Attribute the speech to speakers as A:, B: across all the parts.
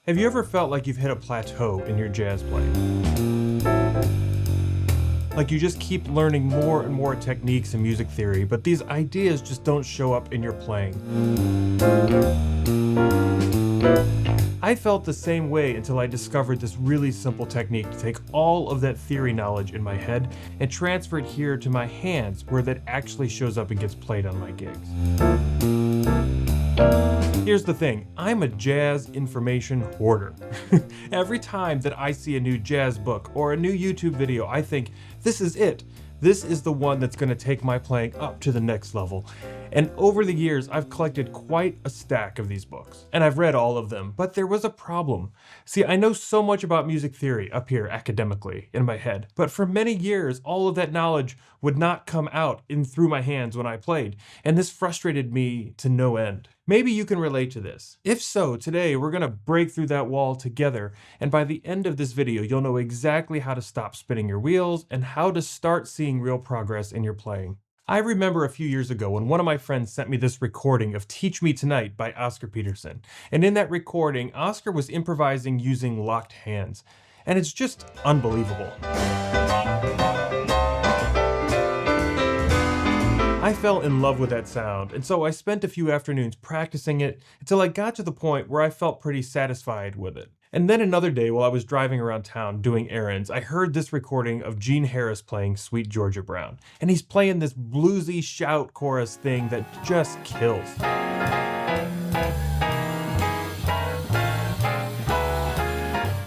A: Have you ever felt like you've hit a plateau in your jazz playing? Like you just keep learning more and more techniques in music theory, but these ideas just don't show up in your playing. I felt the same way until I discovered this really simple technique to take all of that theory knowledge in my head and transfer it here to my hands, where that actually shows up and gets played on my gigs. Here's the thing, I'm a jazz information hoarder. Every time that I see a new jazz book or a new YouTube video, I think, this is it. This is the one that's going to take my playing up to the next level. And over the years, I've collected quite a stack of these books. And I've read all of them, but there was a problem. See, I know so much about music theory up here academically in my head, but for many years, all of that knowledge would not come out in through my hands when I played. And this frustrated me to no end. Maybe you can relate to this. If so, today we're gonna break through that wall together, and by the end of this video, you'll know exactly how to stop spinning your wheels and how to start seeing real progress in your playing. I remember a few years ago when one of my friends sent me this recording of Teach Me Tonight by Oscar Peterson. And in that recording, Oscar was improvising using locked hands. And it's just unbelievable. I fell in love with that sound, and so I spent a few afternoons practicing it until I got to the point where I felt pretty satisfied with it. And then another day while I was driving around town doing errands, I heard this recording of Gene Harris playing Sweet Georgia Brown. And he's playing this bluesy shout chorus thing that just kills.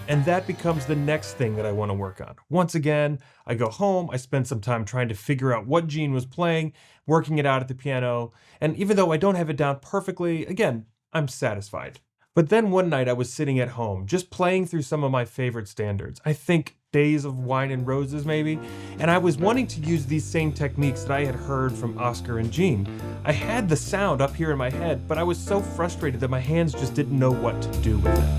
A: And that becomes the next thing that I want to work on. Once again, I go home, I spend some time trying to figure out what Gene was playing, working it out at the piano, and even though I don't have it down perfectly, again, I'm satisfied. But then one night I was sitting at home, just playing through some of my favorite standards. I think Days of Wine and Roses maybe, and I was wanting to use these same techniques that I had heard from Oscar and Gene. I had the sound up here in my head, but I was so frustrated that my hands just didn't know what to do with it.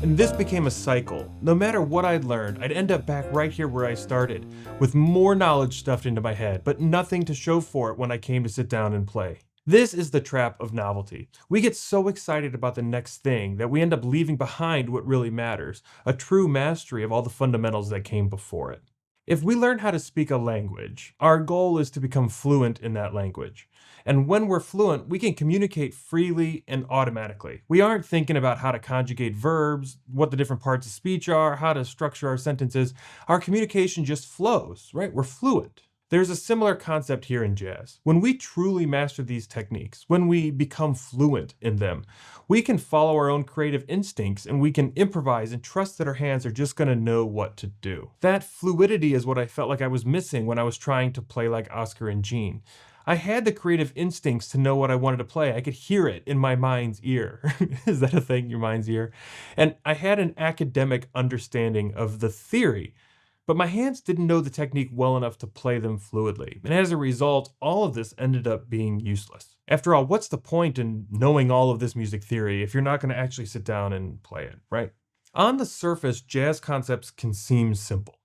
A: And this became a cycle. No matter what I'd learned, I'd end up back right here where I started, with more knowledge stuffed into my head, but nothing to show for it when I came to sit down and play. This is the trap of novelty. We get so excited about the next thing that we end up leaving behind what really matters, a true mastery of all the fundamentals that came before it. If we learn how to speak a language, our goal is to become fluent in that language. And when we're fluent, we can communicate freely and automatically. We aren't thinking about how to conjugate verbs, what the different parts of speech are, how to structure our sentences. Our communication just flows, right? We're fluent. There's a similar concept here in jazz. When we truly master these techniques, when we become fluent in them, we can follow our own creative instincts and we can improvise and trust that our hands are just going to know what to do. That fluidity is what I felt like I was missing when I was trying to play like Oscar and Gene. I had the creative instincts to know what I wanted to play. I could hear it in my mind's ear. Is that a thing, your mind's ear? And I had an academic understanding of the theory, but my hands didn't know the technique well enough to play them fluidly. And as a result, all of this ended up being useless. After all, what's the point in knowing all of this music theory if you're not going to actually sit down and play it, right? On the surface, jazz concepts can seem simple.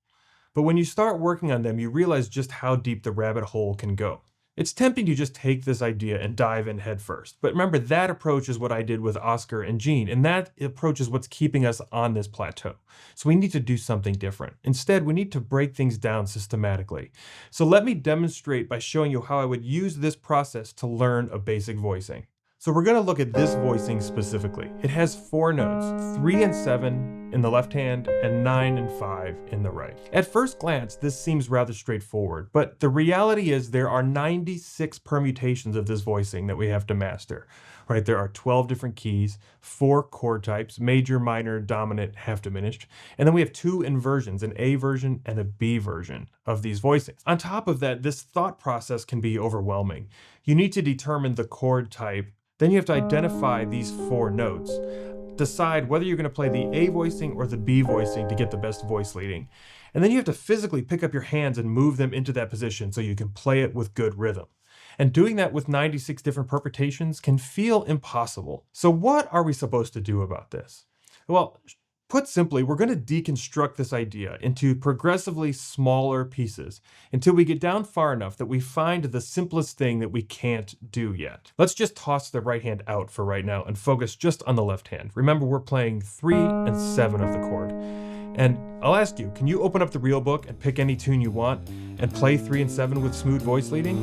A: But when you start working on them, you realize just how deep the rabbit hole can go. It's tempting to just take this idea and dive in head first. But remember, that approach is what I did with Oscar and Gene, and that approach is what's keeping us on this plateau. So we need to do something different. Instead, we need to break things down systematically. So let me demonstrate by showing you how I would use this process to learn a basic voicing. So we're going to look at this voicing specifically. It has 4 notes, 3 and 7 in the left hand and 9 and 5 in the right. At first glance, this seems rather straightforward, but the reality is there are 96 permutations of this voicing that we have to master, right? There are 12 different keys, 4 chord types, major, minor, dominant, half diminished, and then we have 2 inversions, an A version and a B version of these voicings. On top of that, this thought process can be overwhelming. You need to determine the chord type. Then you have to identify these 4 notes, decide whether you're going to play the A voicing or the B voicing to get the best voice leading. And then you have to physically pick up your hands and move them into that position so you can play it with good rhythm. And doing that with 96 different permutations can feel impossible. So what are we supposed to do about this? Well, Put simply, we're going to deconstruct this idea into progressively smaller pieces until we get down far enough that we find the simplest thing that we can't do yet. Let's just toss the right hand out for right now and focus just on the left hand. Remember, we're playing 3 and 7 of the chord. And I'll ask you, can you open up the real book and pick any tune you want and play 3 and 7 with smooth voice leading?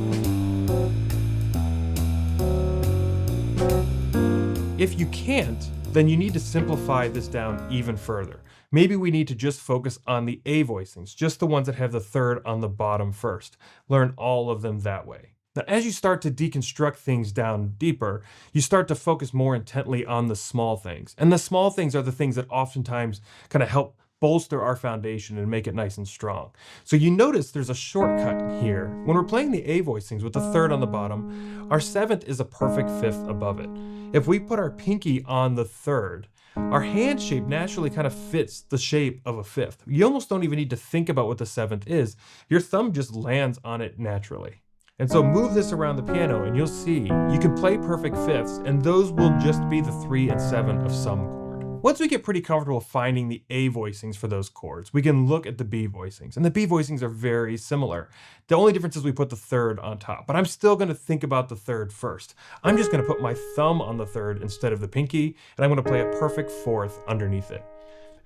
A: If you can't, then you need to simplify this down even further. Maybe we need to just focus on the A voicings, just the ones that have the third on the bottom first. Learn all of them that way. Now, as you start to deconstruct things down deeper, you start to focus more intently on the small things. And the small things are the things that oftentimes kind of help bolster our foundation and make it nice and strong. So you notice there's a shortcut here. When we're playing the A voicings with the third on the bottom, our seventh is a perfect fifth above it. If we put our pinky on the third, our hand shape naturally kind of fits the shape of a fifth. You almost don't even need to think about what the seventh is. Your thumb just lands on it naturally. And so move this around the piano and you'll see you can play perfect fifths, and those will just be the 3 and 7 of some chord. Once we get pretty comfortable finding the A voicings for those chords, we can look at the B voicings. And the B voicings are very similar. The only difference is we put the third on top, but I'm still going to think about the third first. I'm just going to put my thumb on the third instead of the pinky, and I'm going to play a perfect fourth underneath it.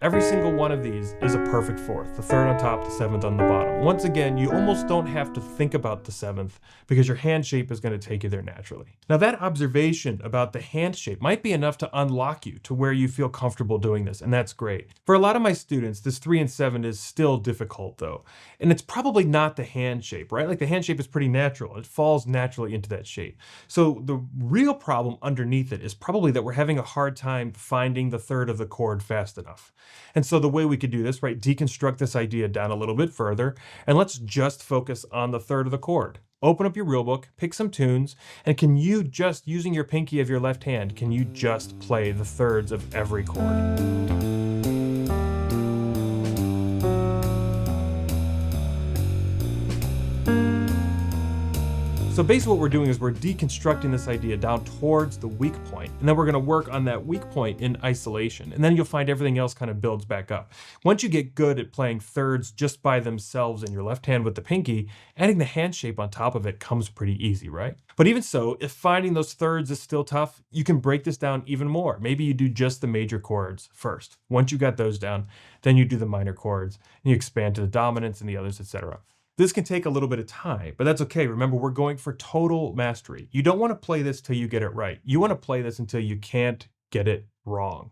A: Every single one of these is a perfect fourth, the third on top, the seventh on the bottom. Once again, you almost don't have to think about the seventh because your hand shape is going to take you there naturally. Now, that observation about the hand shape might be enough to unlock you to where you feel comfortable doing this, and that's great. For a lot of my students, this 3 and 7 is still difficult though, and it's probably not the hand shape, right? Like the hand shape is pretty natural. It falls naturally into that shape. So the real problem underneath it is probably that we're having a hard time finding the third of the chord fast enough. And so the way we could do this, right, deconstruct this idea down a little bit further, and let's just focus on the third of the chord. Open up your real book, pick some tunes, and can you just, using your pinky of your left hand, can you just play the thirds of every chord? So basically what we're doing is we're deconstructing this idea down towards the weak point, and then we're going to work on that weak point in isolation, and then you'll find everything else kind of builds back up. Once you get good at playing thirds just by themselves in your left hand with the pinky, adding the hand shape on top of it comes pretty easy, right? But even so, if finding those thirds is still tough, you can break this down even more. Maybe you do just the major chords first. Once you got those down, then you do the minor chords, and you expand to the dominants and the others, etc. This can take a little bit of time, but that's okay. Remember, we're going for total mastery. You don't want to play this till you get it right. You want to play this until you can't get it wrong.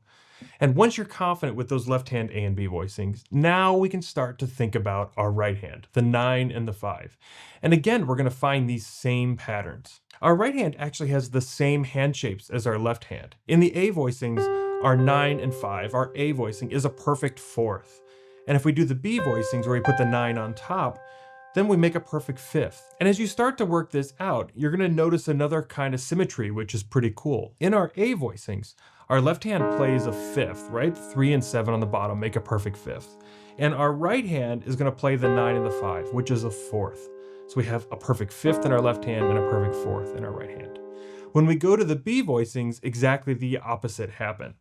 A: And once you're confident with those left hand A and B voicings, now we can start to think about our right hand, the 9 and the 5. And again, we're going to find these same patterns. Our right hand actually has the same hand shapes as our left hand. In the A voicings, our 9 and 5, our A voicing is a perfect fourth. And if we do the B voicings where we put the 9 on top, then we make a perfect fifth. And as you start to work this out, you're going to notice another kind of symmetry, which is pretty cool. In our A voicings, our left hand plays a fifth, right? 3 and 7 on the bottom make a perfect fifth. And our right hand is going to play the 9 and the 5, which is a fourth. So we have a perfect fifth in our left hand and a perfect fourth in our right hand. When we go to the B voicings, exactly the opposite happen.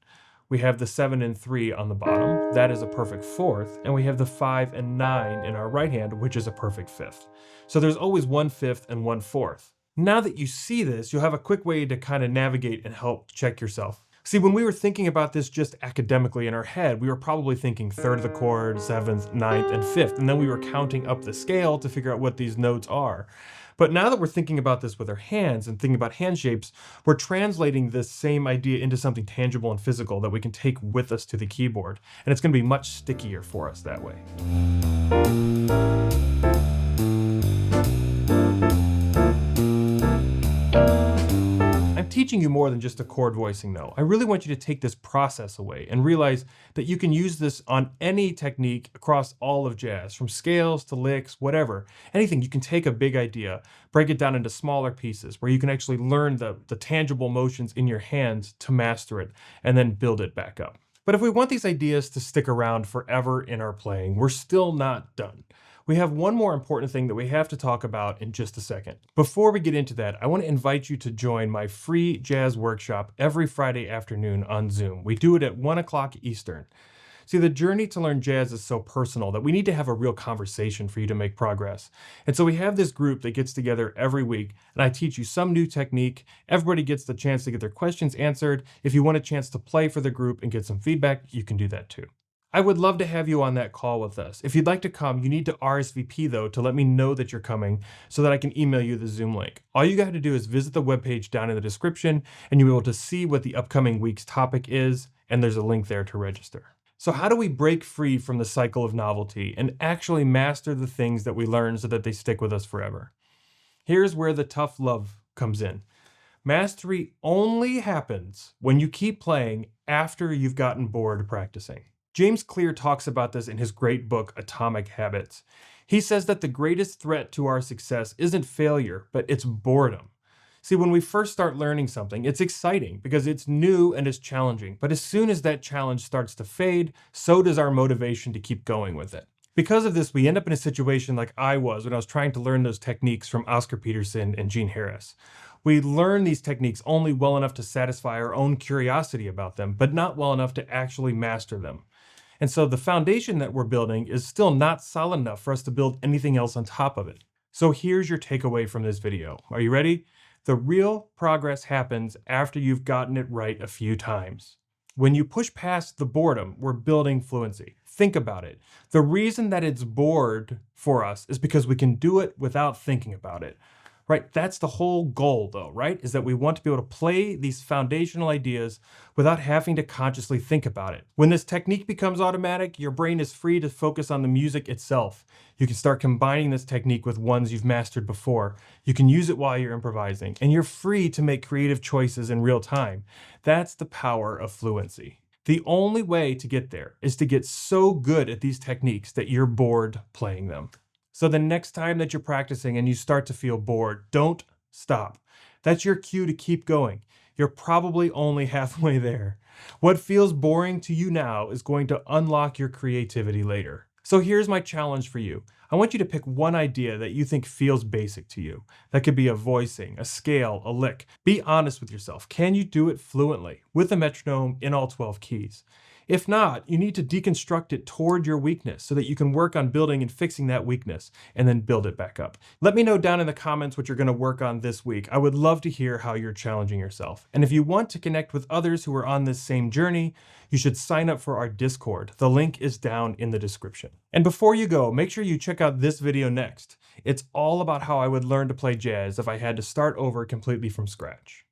A: We have the 7 and 3 on the bottom, that is a perfect fourth, and we have the 5 and 9 in our right hand, which is a perfect fifth. So there's always 1/5 and 1/4. Now that you see this, you'll have a quick way to kind of navigate and help check yourself. See, when we were thinking about this just academically in our head, we were probably thinking third of the chord, 7th, 9th, and 5th, and then we were counting up the scale to figure out what these notes are. But now that we're thinking about this with our hands and thinking about hand shapes, we're translating this same idea into something tangible and physical that we can take with us to the keyboard. And it's going to be much stickier for us that way. I'm teaching you more than just a chord voicing though. I really want you to take this process away and realize that you can use this on any technique across all of jazz, from scales to licks, whatever. Anything, you can take a big idea, break it down into smaller pieces where you can actually learn the tangible motions in your hands to master it and then build it back up. But if we want these ideas to stick around forever in our playing, we're still not done. We have one more important thing that we have to talk about in just a second. Before we get into that, I want to invite you to join my free jazz workshop every Friday afternoon on Zoom. We do it at 1 o'clock Eastern. See, the journey to learn jazz is so personal that we need to have a real conversation for you to make progress. And so we have this group that gets together every week, and I teach you some new technique. Everybody gets the chance to get their questions answered. If you want a chance to play for the group and get some feedback, you can do that too. I would love to have you on that call with us. If you'd like to come, you need to RSVP though to let me know that you're coming so that I can email you the Zoom link. All you got to do is visit the webpage down in the description and you'll be able to see what the upcoming week's topic is, and there's a link there to register. So how do we break free from the cycle of novelty and actually master the things that we learn so that they stick with us forever? Here's where the tough love comes in. Mastery only happens when you keep playing after you've gotten bored practicing. James Clear talks about this in his great book, Atomic Habits. He says that the greatest threat to our success isn't failure, but it's boredom. See, when we first start learning something, it's exciting because it's new and it's challenging. But as soon as that challenge starts to fade, so does our motivation to keep going with it. Because of this, we end up in a situation like I was when I was trying to learn those techniques from Oscar Peterson and Gene Harris. We learn these techniques only well enough to satisfy our own curiosity about them, but not well enough to actually master them. And so the foundation that we're building is still not solid enough for us to build anything else on top of it. So here's your takeaway from this video. Are you ready? The real progress happens after you've gotten it right a few times. When you push past the boredom, we're building fluency. Think about it. The reason that it's bored for us is because we can do it without thinking about it. Right? That's the whole goal though, right? Is that we want to be able to play these foundational ideas without having to consciously think about it. When this technique becomes automatic, your brain is free to focus on the music itself. You can start combining this technique with ones you've mastered before. You can use it while you're improvising, and you're free to make creative choices in real time. That's the power of fluency. The only way to get there is to get so good at these techniques that you're bored playing them. So the next time that you're practicing and you start to feel bored, don't stop. That's your cue to keep going. You're probably only halfway there. What feels boring to you now is going to unlock your creativity later. So here's my challenge for you. I want you to pick one idea that you think feels basic to you. That could be a voicing, a scale, a lick. Be honest with yourself. Can you do it fluently with a metronome in all 12 keys? If not, you need to deconstruct it toward your weakness so that you can work on building and fixing that weakness and then build it back up. Let me know down in the comments what you're going to work on this week. I would love to hear how you're challenging yourself. And if you want to connect with others who are on this same journey, you should sign up for our Discord. The link is down in the description. And before you go, make sure you check out this video next. It's all about how I would learn to play jazz if I had to start over completely from scratch.